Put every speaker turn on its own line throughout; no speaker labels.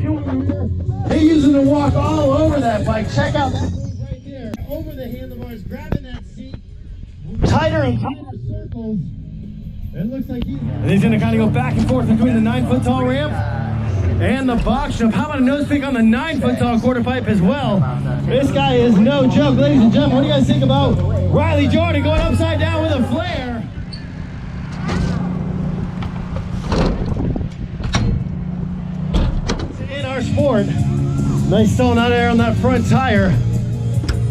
He's using to walk all over that bike. Check out that move right there. Over the handlebars, grabbing that seat. Tighter and tighter circles. It looks like he's going to kind of go back and forth between the 9-foot tall ramp and the box jump. How about a nose pick on the 9-foot tall quarter pipe as well? This guy is no joke, ladies and gentlemen. What do you guys think about Riley Jordan going upside down with a flare? In our sport. Nice stalling out there on that front tire.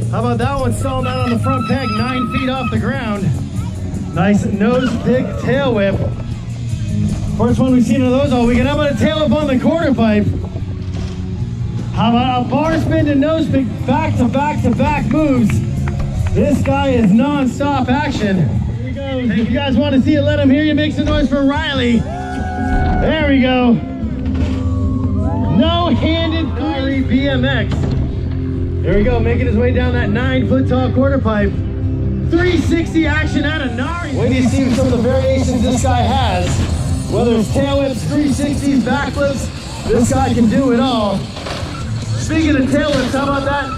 How about that one stalling out on the front peg, 9 feet off the ground. Nice nose pick tail whip. First one we've seen of those all weekend. How about a tail whip on the quarter pipe? How about a bar spin to nose pick, back to back to back moves? This guy is non-stop action. Here we go. If you guys want to see it, let him hear you. Make some noise for Riley. There we go. No-handed Nari BMX. There we go, making his way down that 9-foot tall quarter pipe. 360 action out of Nari. Wait till you see some of the variations this guy has. Whether it's tail whips, 360s, backflips, this guy can do it all. Speaking of tail whips, how about that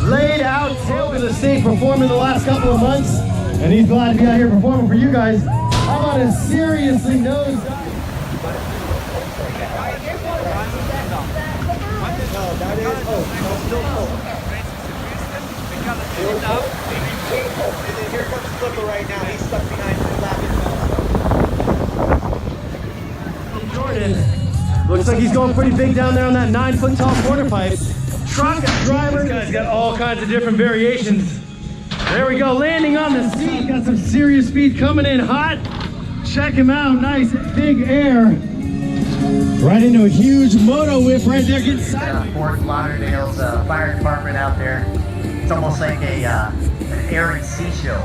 laid out tail whip that State performing the last couple of months? And he's glad to be out here performing for you guys. How about a seriously nose dive?
Here comes the flipper right now. He's stuck behind the flat.
Jordan looks like he's going pretty big down there on that 9-foot tall quarter pipe. Truck driver. This guy's got all kinds of different variations. There we go, landing on the seat. Got some serious speed coming in hot. Check him out, nice big air. Right into a huge moto whip right there. Getting
Fort Lauderdale's fire department out there. It's almost like an air and sea show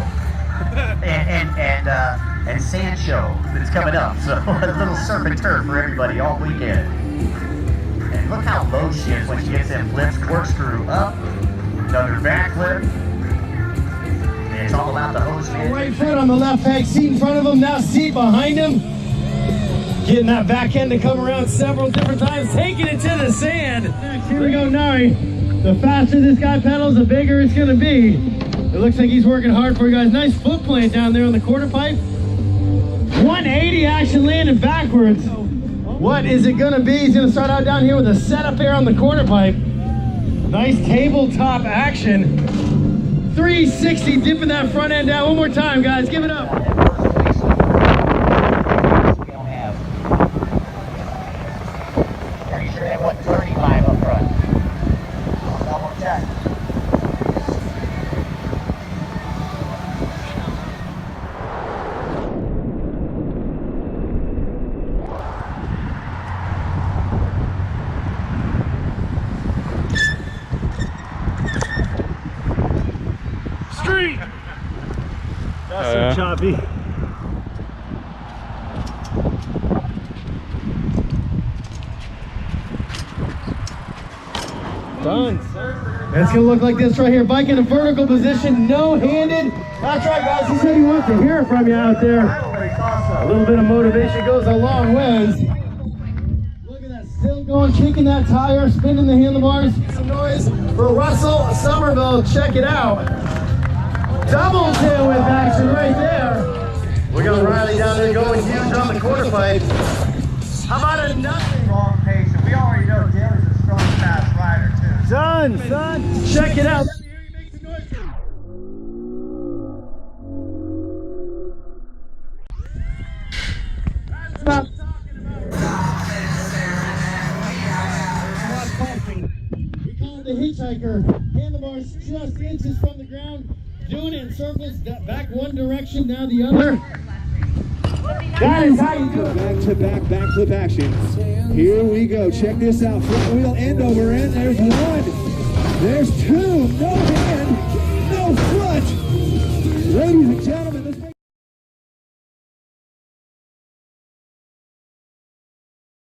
and sand show that's coming up. So a little surf and turf for everybody all weekend. And look how low she is when she gets them flips. Corkscrew up, another backflip. And it's all about the hose pin.
Right foot on the left peg, seat in front of him, now seat behind him. Getting that back end to come around several different times, taking it to the sand. Next, here we go, Nari. The faster this guy pedals, the bigger it's gonna be. It looks like he's working hard for you guys. Nice foot plant down there on the quarter pipe. 180 action landing backwards. What is it gonna be? He's gonna start out down here with a setup air on the quarter pipe. Nice tabletop action. 360, dipping that front end down. One more time, guys, give it up. That's so choppy. Done. It's gonna look like this right here. Bike in a vertical position, no-handed. That's right, guys. He said he wants to hear from you out there. A little bit of motivation goes a long ways. Look at that, still going, kicking that tire, spinning the handlebars. Some noise for Russell Summerville. Check it out. Double tail whip action right there. We got Riley down there going huge on the quarter pipe. How about a nothing?
Strong pace, and we already know Taylor's a strong, fast rider too.
Son, check it out. Let me hear you make some noise. That's what I'm talking about. We call it the hitchhiker. Handlebars just inches from the ground. Doing it in circles, back one direction, now the other. That is how you do it.
Back-to-back backflip action. Here we go. Check this out. Front wheel end over end. There's one. There's two. No hand. No foot. Ladies and gentlemen.